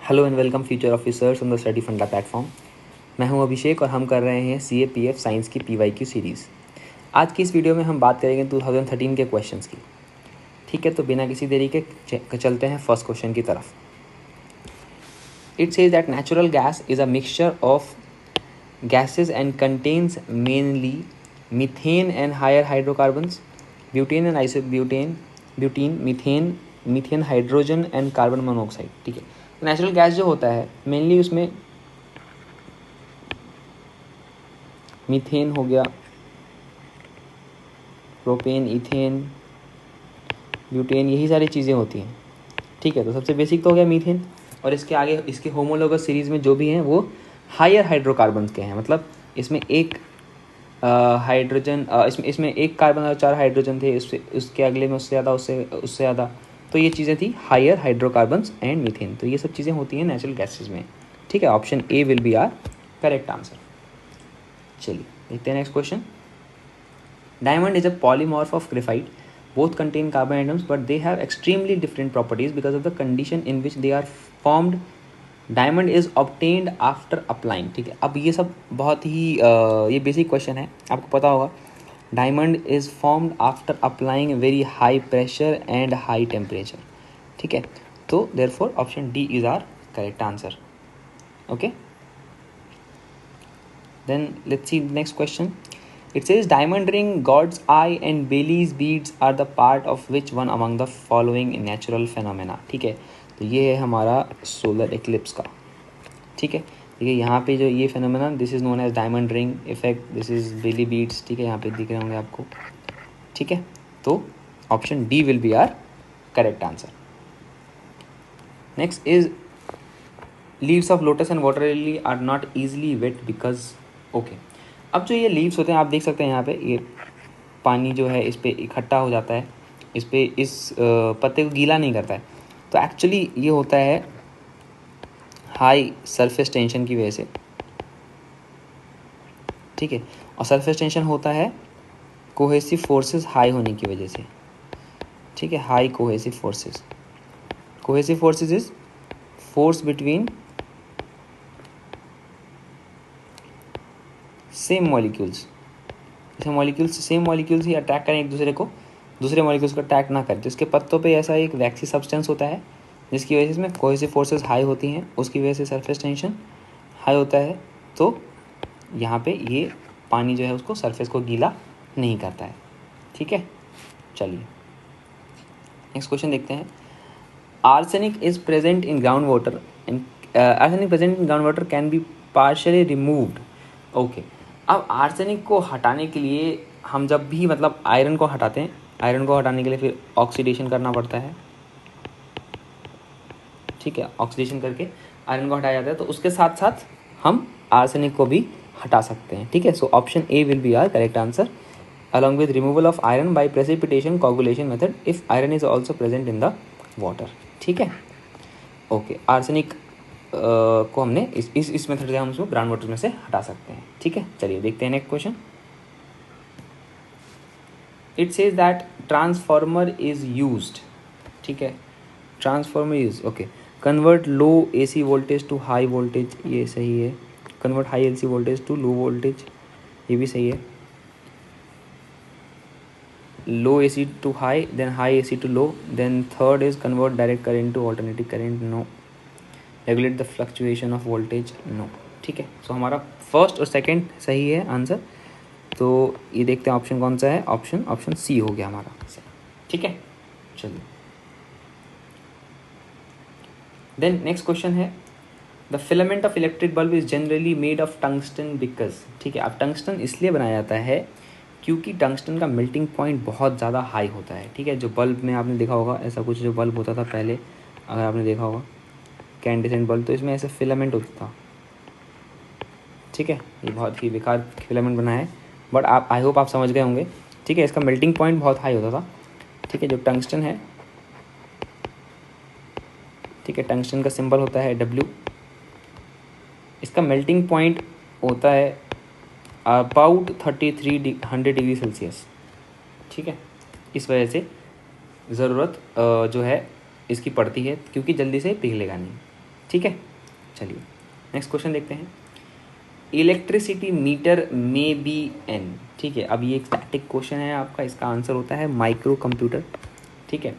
Hello and welcome future officers on the study फंडा platform. मैं हूं अभिषेक और हम कर रहे हैं CAPF साइंस की PYQ सीरीज़। आज की इस वीडियो में हम बात करेंगे 2013 के क्वेश्चंस की। ठीक है, तो बिना किसी देरी के चलते हैं फर्स्ट क्वेश्चन की तरफ। It says that natural gas is a mixture of gases and contains mainly methane and higher hydrocarbons, butane and isobutane, butene, methane, hydrogen and carbon monoxide. ठीक है, नेचुरल गैस जो होता है मेनली उसमें methane हो गया, प्रोपेन, इथेन, ब्यूटेन, यही सारी चीज़ें होती हैं। ठीक है, तो सबसे बेसिक तो हो गया मीथेन, और इसके आगे इसके होमोलोगस सीरीज़ में जो भी हैं वो हायर हाइड्रोकार्बन्स के हैं। मतलब इसमें एक हाइड्रोजन, इसमें एक कार्बन और 4 हाइड्रोजन थे, उसके अगले में उससे ज़्यादा, उससे ज़्यादा। तो ये चीज़ें थी हायर हाइड्रोकार्बन्स एंड मीथेन। तो ये सब चीज़ें होती हैं नेचुरल गैसेज में। ठीक है, option A will be our correct answer. चलिए देखते हैं next question. Diamond is a polymorph of graphite, both contain carbon atoms but they have extremely different properties because of the condition in which they are formed. Diamond is obtained after applying. ठीक है, अब ये सब बहुत ही ये basic question है, आपको पता होगा। Diamond is formed after applying very high pressure and high temperature. ठीक है, तो therefore option D is our correct answer. Okay, then let's see next question. It says diamond ring, God's eye and Bailey's beads are the part of which one among the following natural phenomena. ठीक है, तो ये है हमारा solar eclipse का। ठीक है, देखिए यहाँ पे जो ये phenomena, this is known as diamond ring effect, this is Baily beads. ठीक है, यहाँ पे दिख रहे होंगे आपको। ठीक है, तो option D will be our correct answer. Next is leaves of lotus and water lily are not easily wet because. Okay, अब जो ये लीव्स होते हैं आप देख सकते हैं यहाँ पे, ये पानी जो है इस पर इकट्ठा हो जाता है, इस पर इस पत्ते को गीला नहीं करता है। तो एक्चुअली ये होता है हाई सरफेस टेंशन की वजह से। ठीक है, और सरफेस टेंशन होता है कोहेसिव फोर्सेस हाई होने की वजह से। ठीक है, high cohesive forces. Cohesive forces is force between same molecules. जैसे मॉलिक्यूल्स, सेम मॉलिक्यूल्स ही अटैक करें एक दूसरे को, दूसरे मॉलिक्यूल्स को अटैक ना करें, तो इसके पत्तों पे ऐसा एक वैक्सी सब्सटेंस होता है जिसकी वजह से इसमें कोहेसिव फोर्सेस हाई होती हैं, उसकी वजह से सरफेस टेंशन हाई होता है। तो यहाँ पे ये पानी जो है उसको सरफेस को गीला नहीं करता है। ठीक है, चलिए नेक्स्ट क्वेश्चन देखते हैं। Arsenic is present in ground water and arsenic present in ground water can be partially removed. Okay, अब आर्सेनिक को हटाने के लिए हम जब भी मतलब आयरन को हटाते हैं, आयरन को हटाने के लिए फिर ऑक्सीडेशन करना पड़ता है। ठीक है, ऑक्सीडेशन करके आयरन को हटाया जाता है, तो उसके साथ साथ हम आर्सेनिक को भी हटा सकते हैं। ठीक है, so option A will be our correct answer, along with removal of iron by precipitation coagulation method if iron is also present in the water. ठीक है, ओके, आर्सेनिक को हमने इस मेथड से हम उसको ग्राउंड वाटर में से हटा सकते हैं। ठीक है, चलिए देखते हैं next question. It says that transformer is used. ठीक है, transformer is okay, convert low AC voltage to high voltage, ये सही है। Convert high LC voltage to low voltage, ये भी सही है। Low AC to high, then high AC to low, then third is convert direct current to alternative current, no. Regulate the fluctuation of voltage, no. ठीक है, सो हमारा first और second सही है आंसर। तो ये देखते हैं ऑप्शन कौन सा है, ऑप्शन सी हो गया हमारा। ठीक है, चलिए देन नेक्स्ट क्वेश्चन है, the filament of electric bulb is generally made of tungsten because. ठीक है, अब टंगस्टन इसलिए बनाया जाता है क्योंकि टंगस्टन का मेल्टिंग पॉइंट बहुत ज़्यादा हाई होता है। ठीक है, जो बल्ब में आपने देखा होगा ऐसा कुछ, जो बल्ब होता था पहले, अगर आपने देखा होगा कैंडेसेंट बल्ब, तो इसमें ऐसे फिलामेंट होता था। ठीक है, ये बहुत ही बेकार फिलामेंट बना है, बट आप आई होप आप समझ गए होंगे। ठीक है, इसका मेल्टिंग पॉइंट बहुत हाई होता था। ठीक है, जो टंगस्टन है, ठीक है, टंगस्टन का सिंबल होता है W, इसका मेल्टिंग पॉइंट होता है अबाउट 3300 डिग्री सेल्सियस। ठीक है, इस वजह से ज़रूरत जो है इसकी पड़ती है, क्योंकि जल्दी से पिघलेगा नहीं। ठीक है, चलिए नेक्स्ट क्वेश्चन देखते हैं। Electricity meter may be an, ठीक है। अब ये एक स्टैटिक क्वेश्चन है आपका, इसका आंसर होता है माइक्रो कंप्यूटर, ठीक है।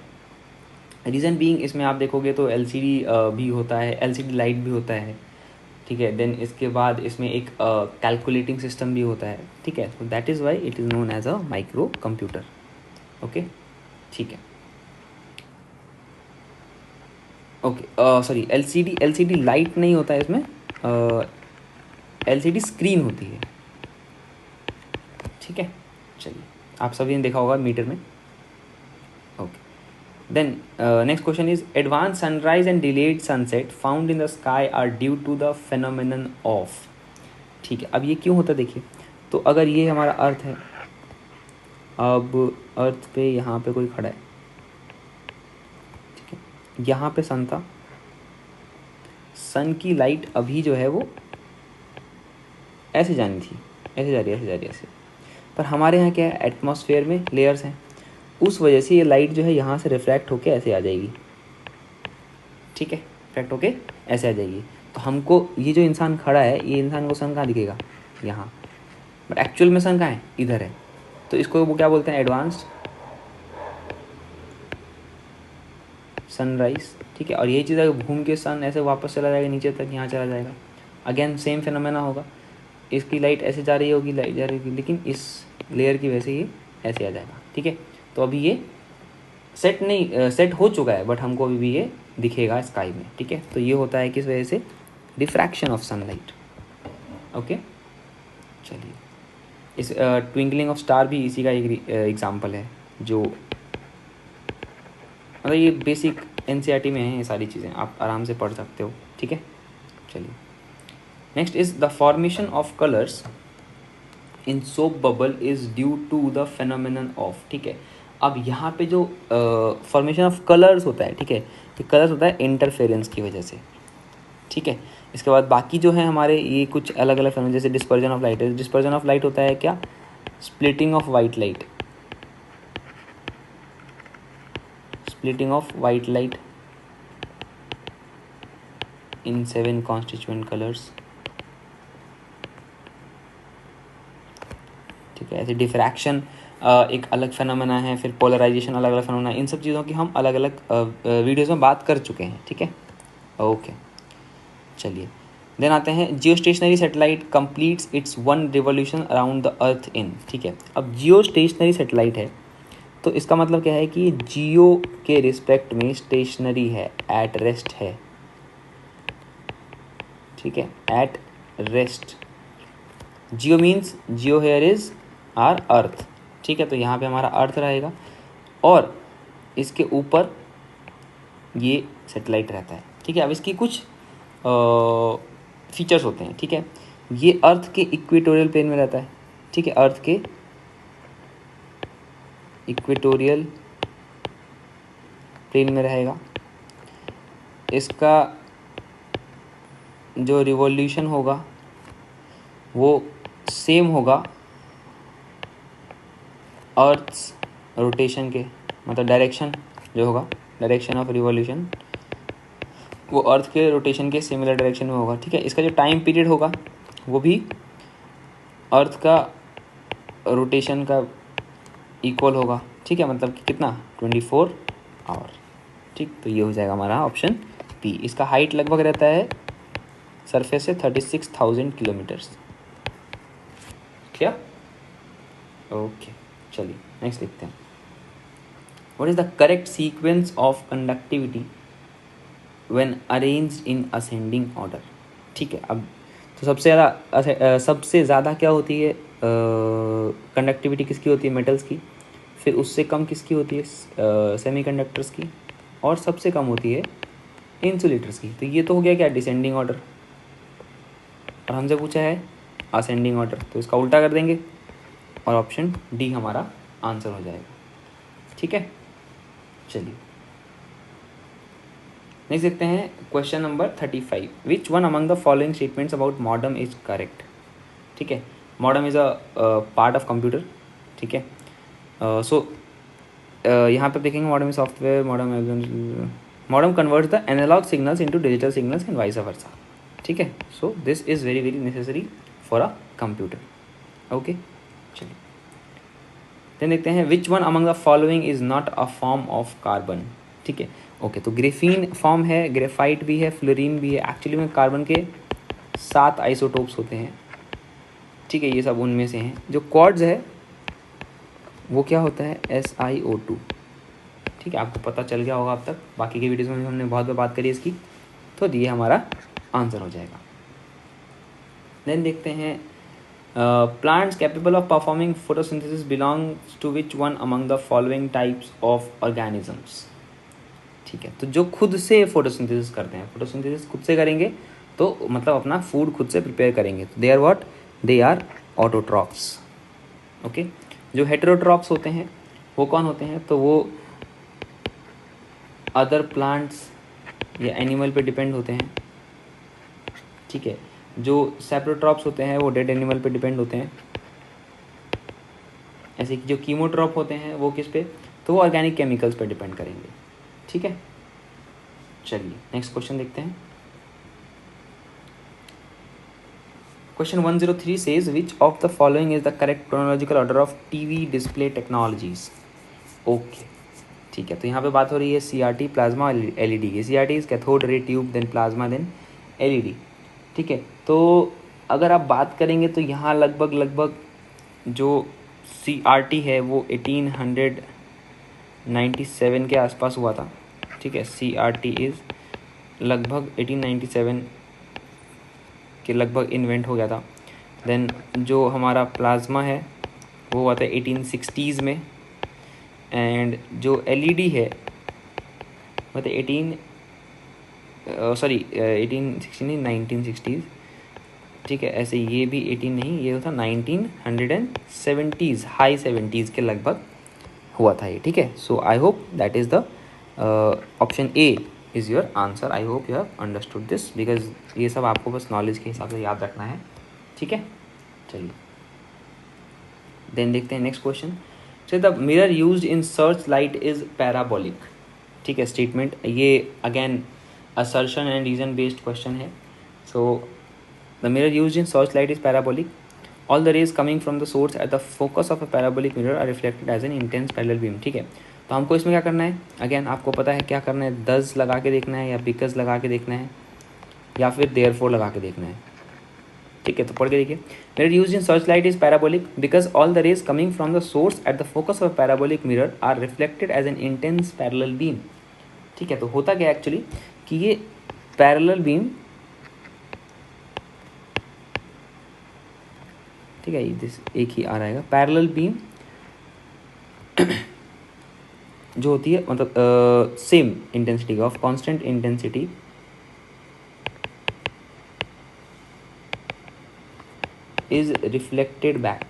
रीज़न बीइंग, इसमें आप देखोगे तो एलसीडी भी होता है, एलसीडी लाइट भी होता है, ठीक है। देन इसके बाद इसमें एक कैलकुलेटिंग सिस्टम भी होता है, ठीक है। तो that is why it is known as a micro computer, okay, ठीक है। ओके, सॉरी, एलसीडी लाइट नहीं होता है इसमें, एलसीडी स्क्रीन होती है, ठीक है। चलिए, आप सभी ने देखा होगा मीटर में, okay. Then next question is advance sunrise and delayed sunset found in the sky are due to the phenomenon of, ठीक है। अब ये क्यों होता है देखिए, तो अगर ये हमारा अर्थ है, अब अर्थ पे यहाँ पे कोई खड़ा है, ठीक है, यहाँ पे सन था, सन की लाइट अभी जो है वो ऐसे जानी थी, ऐसे जा रही है, ऐसे जा रही है, ऐसे, पर हमारे यहाँ क्या है, एटमॉस्फेयर में लेयर्स हैं, उस वजह से ये लाइट जो है यहाँ से रिफ्रैक्ट होके ऐसे आ जाएगी, ठीक है, रिफ्रैक्ट होके ऐसे आ जाएगी। तो हमको ये जो इंसान खड़ा है, ये इंसान को सन कहाँ दिखेगा, यहाँ, बट एक्चुअल में सन कहाँ है, इधर है। तो इसको वो क्या बोलते हैं, एडवांस्ड सनराइज, ठीक है। और यही चीज़ अगर घूम के सन ऐसे वापस चला जाएगा नीचे तक, यहाँ चला जाएगा, अगेन सेम फिनोमेना होगा, इसकी लाइट ऐसे जा रही होगी, लाइट जा रही होगी, लेकिन इस लेयर की वजह से ये ऐसे आ जाएगा, ठीक है। तो अभी ये सेट हो चुका है, बट हमको अभी भी ये दिखेगा स्काई में, ठीक है। तो ये होता है किस वजह से, डिफ्रैक्शन ऑफ सनलाइट, ओके। चलिए, इस ट्विंकलिंग ऑफ स्टार भी इसी का एक एग्जाम्पल है, जो मतलब ये बेसिक एनसीईआरटी में है, ये सारी चीज़ें आप आराम से पढ़ सकते हो, ठीक है। चलिए, next is the formation of colours in soap bubble is due to the phenomenon of, ठीक है। अब यहाँ पे जो फॉर्मेशन ऑफ कलर्स होता है, ठीक है, ये कलर्स होता है इंटरफेरेंस की वजह से, ठीक है। इसके बाद बाकी जो है हमारे ये कुछ अलग अलग फेनोमेनन, जैसे डिस्पर्जन ऑफ लाइट है, डिस्पर्जन ऑफ लाइट होता है क्या, splitting of white light, splitting of white light in 7 constituent colours, ठीक है। ऐसे डिफ्रैक्शन एक अलग फेनोमेना है, फिर पोलराइजेशन अलग अलग फेनोमेना, इन सब चीज़ों की हम अलग अलग वीडियोज़ में बात कर चुके हैं, ठीक है, ओके। चलिए, देन आते हैं, geostationary satellite completes its 1 revolution around the earth in, ठीक है। अब जियो स्टेशनरी सेटेलाइट है, तो इसका मतलब क्या है कि जियो के रिस्पेक्ट में स्टेशनरी है, एट रेस्ट है, ठीक है, at rest. Geo means geo here is our earth, ठीक है। तो यहाँ पे हमारा अर्थ रहेगा और इसके ऊपर ये सेटेलाइट रहता है, ठीक है। अब इसकी कुछ फीचर्स होते हैं, ठीक है। ये अर्थ के इक्वेटोरियल प्लेन में रहता है, ठीक है, अर्थ के इक्वेटोरियल प्लेन में रहेगा। इसका जो रिवॉल्यूशन होगा वो सेम होगा अर्थ्स रोटेशन के, मतलब डायरेक्शन जो होगा, डायरेक्शन ऑफ रिवॉल्यूशन वो अर्थ के रोटेशन के सिमिलर डायरेक्शन में होगा, ठीक है। इसका जो टाइम पीरियड होगा वो भी अर्थ का रोटेशन का इक्वल होगा, ठीक है, मतलब कि कितना, 24 आवर, ठीक। तो ये हो जाएगा हमारा ऑप्शन बी। इसका हाइट लगभग रहता है सरफेस से 36,000 किलोमीटर्स, क्या, ओके। चलिए नेक्स्ट देखते हैं, what is the correct sequence of conductivity when arranged in ascending order, ठीक है। अब तो सबसे ज़्यादा क्या होती है, कंडक्टिविटी किसकी होती है, मेटल्स की, फिर उससे कम किसकी होती है, सेमीकंडक्टर्स की, और सबसे कम होती है इंसुलेटर्स की। तो ये तो हो गया क्या, डिसेंडिंग ऑर्डर, और हमसे पूछा है असेंडिंग ऑर्डर, तो इसका उल्टा कर देंगे और ऑप्शन डी हमारा आंसर हो जाएगा, ठीक है। चलिए नेक्स्ट देखते हैं, question number 35, which one among the following statements about modem is correct, ठीक है। Modem is a part of computer, ठीक है। सो यहाँ पर देखेंगे, modem is software, modem modem converts the analogue signals into digital signals and vice versa, ठीक है। So this is very very necessary for a computer. Okay, चलिए then देखते हैं which one among the following is not a form of carbon, ठीक है। Okay, तो graphene form है, graphite भी है, फ्लोरीन भी है। एक्चुअली में कार्बन के 7 आइसोटोप्स होते हैं, ठीक है, ये सब उनमें से हैं। जो क्वार्ट्ज है वो क्या होता है, SiO2, ठीक है, आपको पता चल गया होगा अब तक, बाकी के वीडियोज़ में हमने बहुत बात करी इसकी, तो ये हमारा आंसर हो जाएगा। देन देखते हैं plants capable of performing photosynthesis belongs to which one among the following types of organisms, ठीक है। तो जो खुद से फोटोसिंथेसिस करते हैं, फोटोसिंथेसिस खुद से करेंगे तो मतलब अपना फूड खुद से प्रिपेयर करेंगे, तो they are what, they are autotrophs. Okay, जो हेटेरोट्रॉफ्स होते हैं वो कौन होते हैं, तो वो अदर प्लांट्स या एनिमल पे डिपेंड होते हैं, ठीक है। जो सेप्रोट्रॉप्स होते हैं वो डेड एनिमल पे डिपेंड होते हैं। ऐसे कि जो कीमोट्रॉप होते हैं वो किस पे, तो वो ऑर्गेनिक केमिकल्स पे डिपेंड करेंगे, ठीक है। चलिए नेक्स्ट क्वेश्चन देखते हैं। Question 103 says which of the following is the correct chronological order of TV display technologies. Okay, ठीक है, तो यहाँ पे बात हो रही है CRT, प्लाज्मा और LED की। CRT is cathode ray tube, then plasma, then LED, ठीक है। तो अगर आप बात करेंगे तो यहाँ लगभग जो CRT है वो 1897 के आसपास हुआ था, ठीक है। CRT इज़ लगभग 1897 के लगभग इन्वेंट हो गया था। देन जो हमारा प्लाज्मा है वो हुआ था 1860s में, एंड जो LED है वो था 1860 नहीं 1960s, ठीक है। ऐसे ये भी 18 नहीं, ये था 1970s, हाई 70s के लगभग हुआ था ये, ठीक है। So I hope that is the option A is your answer. I hope you have understood this, because ये सब आपको बस नॉलेज के हिसाब से याद रखना है, ठीक है। चलिए देन देखते हैं next question. So the mirror used in search light is parabolic, ठीक है। स्टेटमेंट ये again assertion and reason based question है। So the mirror used in search light is parabolic, all the rays coming from the source at the focus of a parabolic mirror are reflected as an intense parallel beam, ठीक है। तो हमको इसमें क्या करना है, again आपको पता है क्या करना है, दस लगा के देखना है या बिकॉज लगा के देखना है या फिर देयरफॉर लगा के देखना है, ठीक है। तो पढ़ के देखिए, mirror used in search light is parabolic because all the rays coming from the source at the focus of parabolic mirror are reflected as an intense parallel beam, ठीक है। तो होता क्या एक्चुअली कि ये पैरेलल बीम, ठीक है, this एक ही आ रहेगा, पैरेलल बीम जो होती है मतलब same intensity of constant intensity is reflected back,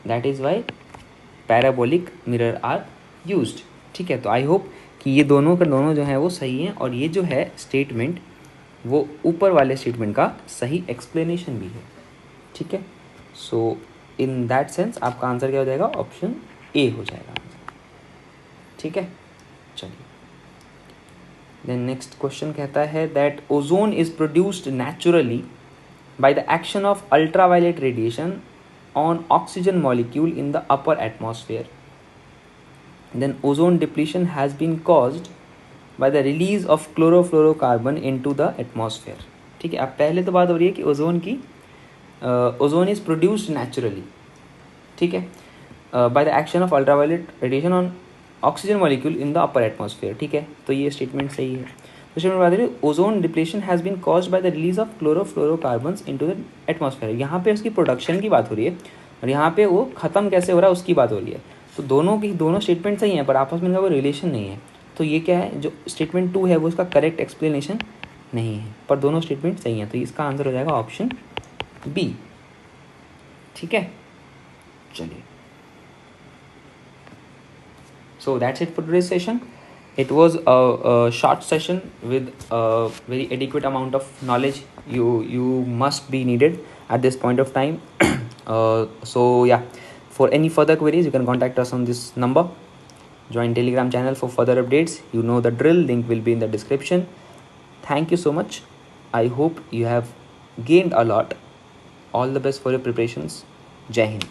that is why parabolic mirror are used, ठीक है। तो आई होप कि ये दोनों का दोनों जो है वो सही हैं, और ये जो है स्टेटमेंट वो ऊपर वाले स्टेटमेंट का सही एक्सप्लेनेशन भी है, ठीक है। सो इन दैट सेंस आपका आंसर क्या हो जाएगा, ऑप्शन A हो जाएगा, ठीक है। चलिए देन नेक्स्ट क्वेश्चन कहता है that ozone is produced naturally by the action of ultraviolet radiation on oxygen molecule in the upper atmosphere. Then ozone depletion has been caused by the release of chlorofluorocarbon into the atmosphere, ठीक है। अब पहले तो बात हो रही है कि ओजोन की ओजोन इज प्रोड्यूस्ड नेचुरली, ठीक है, by the action of ultraviolet radiation on oxygen molecule in the upper atmosphere, ठीक है। तो ये स्टेटमेंट सही है। स्टेटमेंट बात रही ozone depletion has been caused by the release of chlorofluorocarbons into the atmosphere, यहाँ पे उसकी प्रोडक्शन की बात हो रही है और यहाँ पे वो ख़त्म कैसे हो रहा है उसकी बात हो रही है। तो दोनों स्टेटमेंट सही हैं पर आपस में इनका कोई रिलेशन नहीं है। तो ये क्या है, जो स्टेटमेंट 2 है वो इसका करेक्ट एक्सप्लेनेशन नहीं है, पर दोनों स्टेटमेंट सही हैं। तो इसका आंसर हो जाएगा ऑप्शन B, ठीक है। चलिए, so that's it for today's session. It was a short session with a very adequate amount of knowledge you must be needed at this point of time. So yeah, for any further queries you can contact us on this number. Join Telegram channel for further updates. You know the drill. Link will be in the description. Thank you so much. I hope you have gained a lot. All the best for your preparations. Jai Hind.